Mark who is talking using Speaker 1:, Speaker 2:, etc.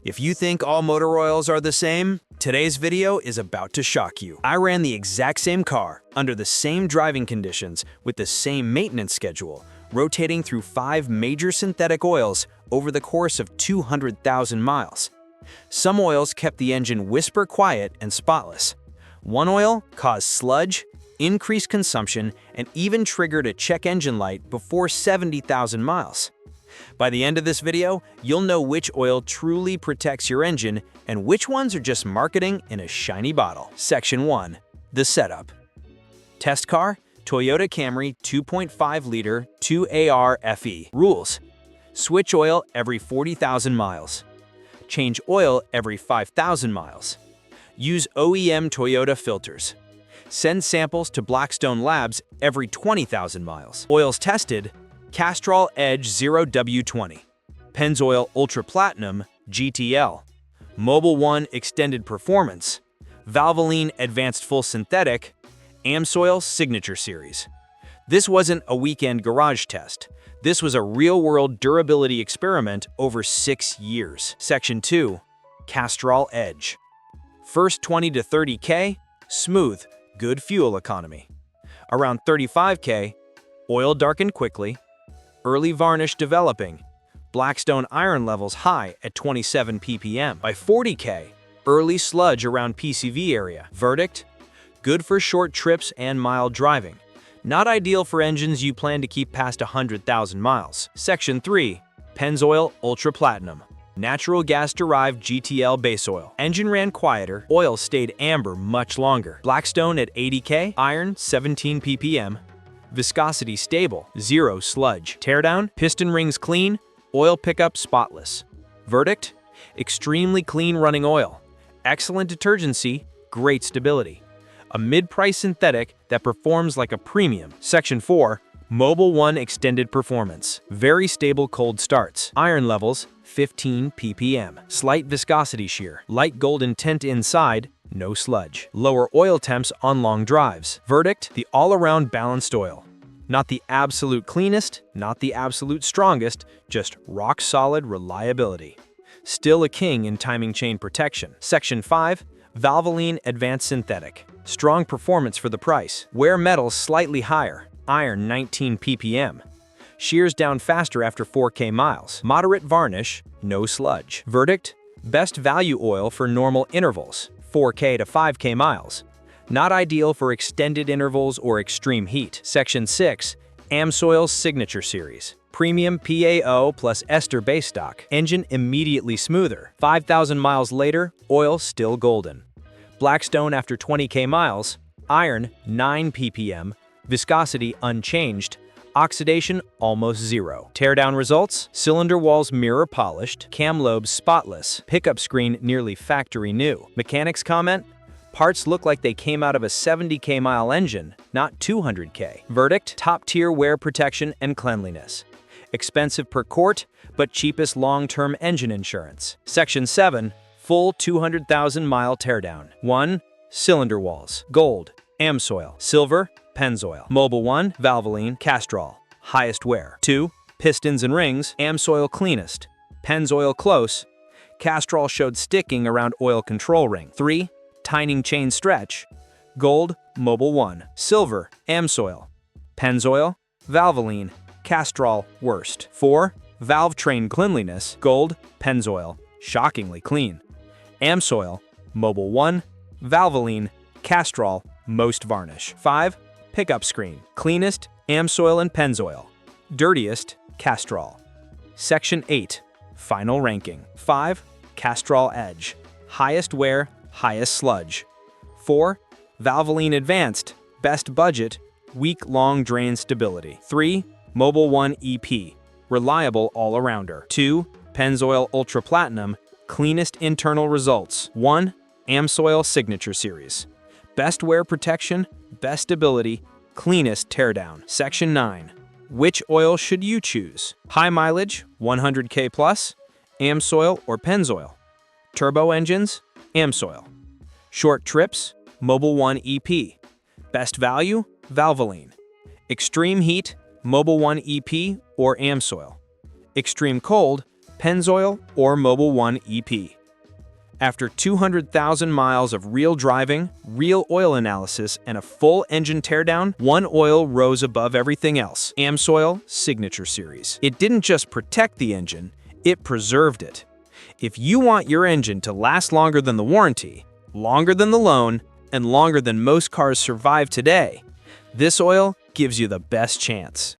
Speaker 1: If you think all motor oils are the same, today's video is about to shock you. I ran the exact same car, under the same driving conditions, with the same maintenance schedule, rotating through 5 major synthetic oils over the course of 200,000 miles. Some oils kept the engine whisper quiet and spotless. One oil caused sludge, increased consumption, and even triggered a check engine light before 70,000 miles. By the end of this video, you'll know which oil truly protects your engine and which ones are just marketing in a shiny bottle. Section 1. The setup. Test car, Toyota Camry 2.5-liter 2AR FE. Rules: switch oil every 40,000 miles. Change oil every 5,000 miles. Use OEM Toyota filters. Send samples to Blackstone Labs every 20,000 miles. Oils tested: Castrol Edge 0W20, Pennzoil Ultra Platinum GTL, Mobil 1 Extended Performance, Valvoline Advanced Full Synthetic, Amsoil Signature Series. This wasn't a weekend garage test. This was a real-world durability experiment over 6 years. Section 2. Castrol Edge. First 20 to 30K, smooth, good fuel economy. Around 35K, oil darkened quickly, early varnish developing, Blackstone iron levels high at 27 ppm. By 40K, early sludge around PCV area. Verdict: good for short trips and mild driving. Not ideal for engines you plan to keep past 100,000 miles. Section 3. Pennzoil Ultra Platinum. Natural gas-derived GTL base oil. Engine ran quieter, oil stayed amber much longer. Blackstone at 80K, iron 17 ppm. Viscosity stable, 0 sludge. Teardown: piston rings clean, oil pickup spotless. Verdict: extremely clean running oil. Excellent detergency, great stability. A mid-price synthetic that performs like a premium. Section 4. Mobil 1 Extended Performance. Very stable cold starts. Iron levels 15 ppm. Slight viscosity shear. Light golden tint inside. No sludge. Lower oil temps on long drives. Verdict: the all-around balanced oil. Not the absolute cleanest, not the absolute strongest, just rock-solid reliability. Still a king in timing chain protection. Section 5. Valvoline Advanced Synthetic. Strong performance for the price. Wear metals slightly higher. Iron 19 ppm. Shears down faster after 4K miles. Moderate varnish, no sludge. Verdict: best value oil for normal intervals, 4K to 5K miles. Not ideal for extended intervals or extreme heat. Section 6. Amsoil Signature Series. Premium PAO plus ester base stock. Engine immediately smoother. 5,000 miles later, oil still golden. Blackstone after 20K miles. Iron 9 ppm. Viscosity unchanged. Oxidation almost 0. Teardown results: cylinder walls mirror polished, cam lobes spotless, pickup screen nearly factory new. Mechanics comment: parts look like they came out of a 70K mile engine, not 200K. Verdict: top-tier wear protection and cleanliness. Expensive per quart, but cheapest long-term engine insurance. Section 7. Full 200,000 mile teardown. 1. Cylinder walls. Gold, Amsoil. Silver, Pennzoil. Mobil 1, Valvoline, Castrol. Highest wear. 2. Pistons and rings. Amsoil cleanest. Pennzoil close. Castrol showed sticking around oil control ring. 3. Timing chain stretch. Gold, Mobil 1. Silver, Amsoil. Pennzoil, Valvoline, Castrol worst. 4. Valve train cleanliness. Gold, Pennzoil, shockingly clean. Amsoil, Mobil 1, Valvoline, Castrol most varnish. 5. Pickup screen. Cleanest, Amsoil and Pennzoil. Dirtiest, Castrol. Section 8. Final ranking. 5. Castrol Edge. Highest wear, highest sludge. 4. Valvoline Advanced. Best budget, weak long drain stability. 3. Mobil 1 EP. Reliable all-arounder. 2. Pennzoil Ultra Platinum. Cleanest internal results. 1. Amsoil Signature Series. Best wear protection, best stability, cleanest teardown. Section 9. Which oil should you choose? High mileage, 100K plus, Amsoil or Pennzoil. Turbo engines, Amsoil. Short trips, Mobil 1 EP. Best value, Valvoline. Extreme heat, Mobil 1 EP or Amsoil. Extreme cold, Pennzoil or Mobil 1 EP. After 200,000 miles of real driving, real oil analysis, and a full engine teardown, one oil rose above everything else: AMSOIL Signature Series. It didn't just protect the engine, it preserved it. If you want your engine to last longer than the warranty, longer than the loan, and longer than most cars survive today, this oil gives you the best chance.